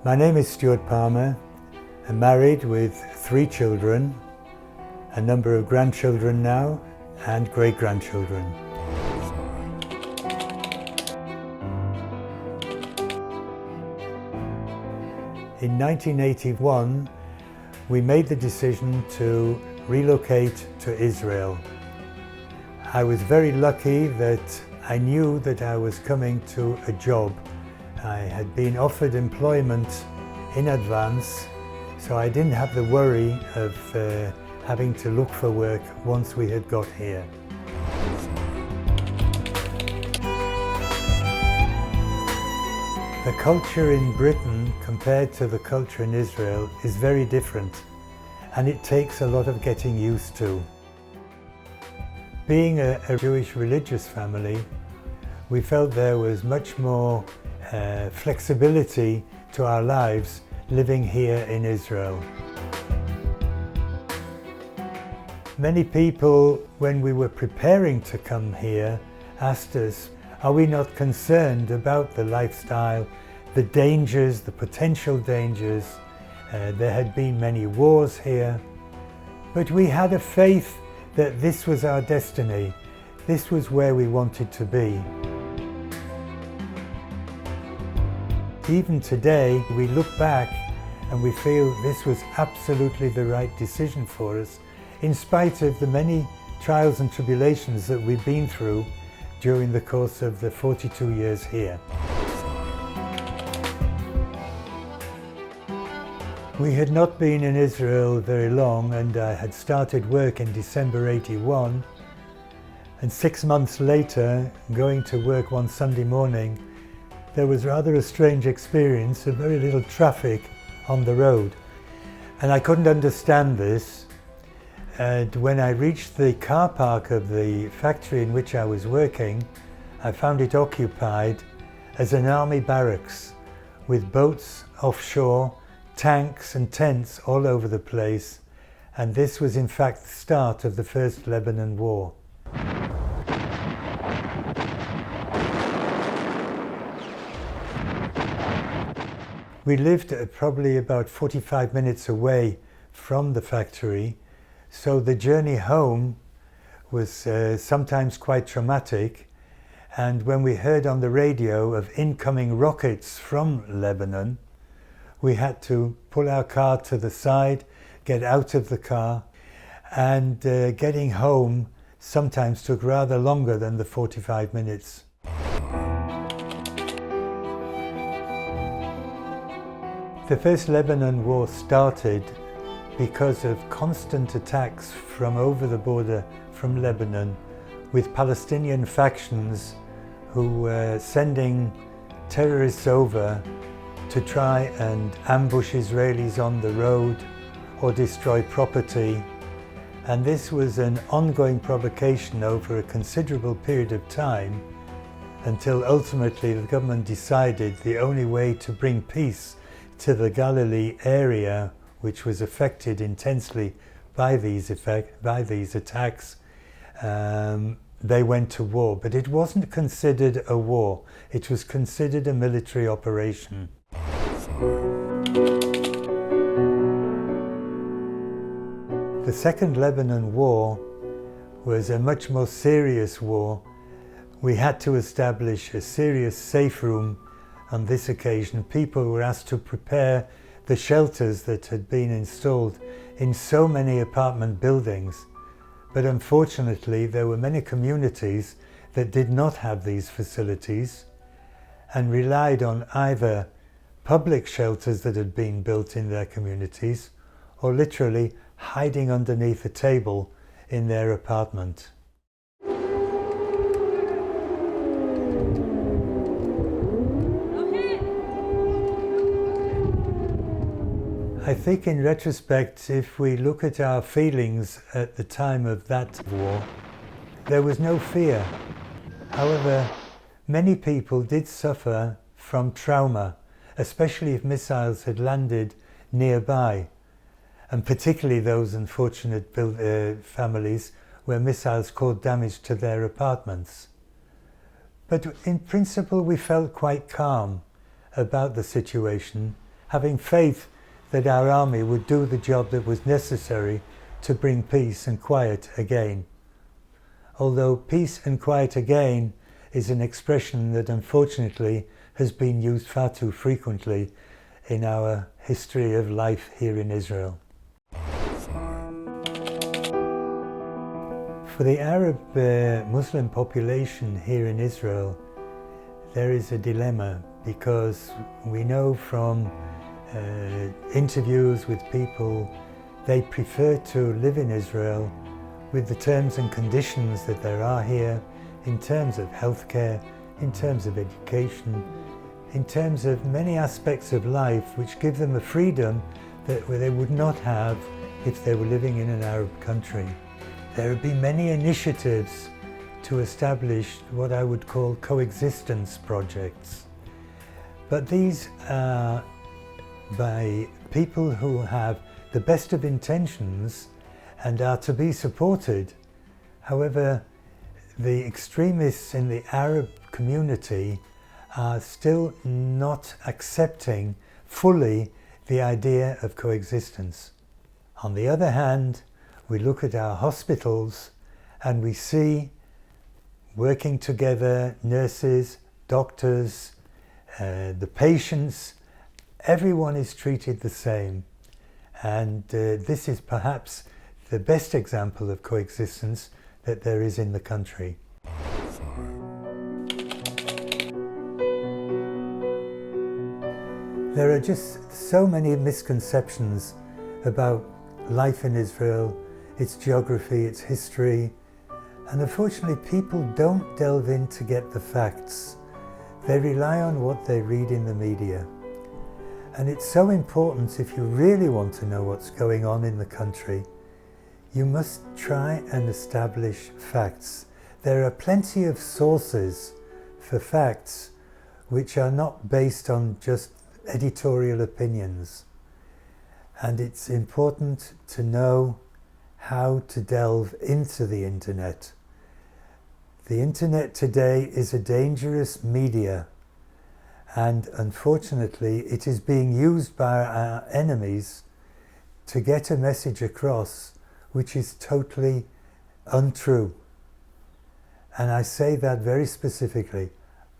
My name is Stuart Palmer. I'm married with 3 children, a number of grandchildren now, and great-grandchildren. In 1981, we made the decision to relocate to Israel. I was very lucky that I knew that I was coming to a job. I had been offered employment in advance, so I didn't have the worry of having to look for work once we had got here. The culture in Britain compared to the culture in Israel is very different, and it takes a lot of getting used to. Being a Jewish religious family, we felt there was much more flexibility to our lives living here in Israel. Many people, when we were preparing to come here, asked us, are we not concerned about the lifestyle, the dangers, the potential dangers? There had been many wars here, but we had a faith that this was our destiny. This was where we wanted to be. Even today, we look back and we feel this was absolutely the right decision for us, in spite of the many trials and tribulations that we've been through during the course of the 42 years here. We had not been in Israel very long, and I had started work in December '81, and 6 months later, going to work one Sunday morning, there was rather a strange experience of very little traffic on the road. And I couldn't understand this. And when I reached the car park of the factory in which I was working, I found it occupied as an army barracks with boats offshore, tanks and tents all over the place. And this was in fact the start of the First Lebanon War. We lived probably about 45 minutes away from the factory, so the journey home was sometimes quite traumatic. And when we heard on the radio of incoming rockets from Lebanon, we had to pull our car to the side, get out of the car, and getting home sometimes took rather longer than the 45 minutes. The First Lebanon War started because of constant attacks from over the border from Lebanon, with Palestinian factions who were sending terrorists over to try and ambush Israelis on the road or destroy property. And this was an ongoing provocation over a considerable period of time, until ultimately the government decided the only way to bring peace to the Galilee area, which was affected intensely by these attacks, they went to war. But it wasn't considered a war, it was considered a military operation. The Second Lebanon War was a much more serious war. We had to establish a serious safe room. On this occasion, people were asked to prepare the shelters that had been installed in so many apartment buildings. But unfortunately, there were many communities that did not have these facilities and relied on either public shelters that had been built in their communities or literally hiding underneath a table in their apartment. I think in retrospect, if we look at our feelings at the time of that war, there was no fear. However, many people did suffer from trauma, especially if missiles had landed nearby, and particularly those unfortunate families where missiles caused damage to their apartments. But in principle, we felt quite calm about the situation, having faith that our army would do the job that was necessary to bring peace and quiet again. Although peace and quiet again is an expression that unfortunately has been used far too frequently in our history of life here in Israel. For the Arab Muslim population here in Israel, there is a dilemma, because we know from interviews with people, they prefer to live in Israel with the terms and conditions that there are here, in terms of healthcare, in terms of education, in terms of many aspects of life which give them a freedom that they would not have if they were living in an Arab country. There have been many initiatives to establish what I would call coexistence projects. But these are by people who have the best of intentions and are to be supported. However, the extremists in the Arab community are still not accepting fully the idea of coexistence. On the other hand, we look at our hospitals and we see working together nurses, doctors, the patients, everyone is treated the same. And this is perhaps the best example of coexistence that there is in the country. There are just so many misconceptions about life in Israel, its geography, its history, and unfortunately people don't delve in to get the facts. They rely on what they read in the media. And it's so important, if you really want to know what's going on in the country, you must try and establish facts. There are plenty of sources for facts which are not based on just editorial opinions. And it's important to know how to delve into the internet. The internet today is a dangerous media, and unfortunately it is being used by our enemies to get a message across which is totally untrue. And I say that very specifically,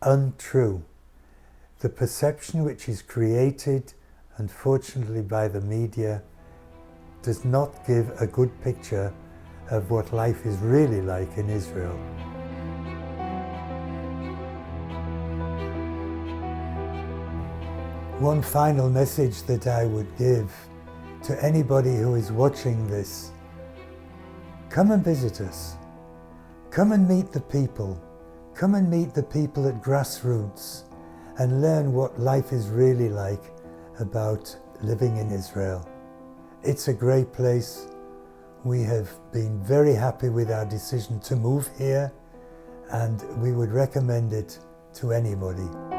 untrue. The perception which is created, unfortunately, by the media does not give a good picture of what life is really like in Israel. One final message that I would give to anybody who is watching this: come and visit us. Come and meet the people. Come and meet the people at grassroots and learn what life is really like about living in Israel. It's a great place. We have been very happy with our decision to move here, and we would recommend it to anybody.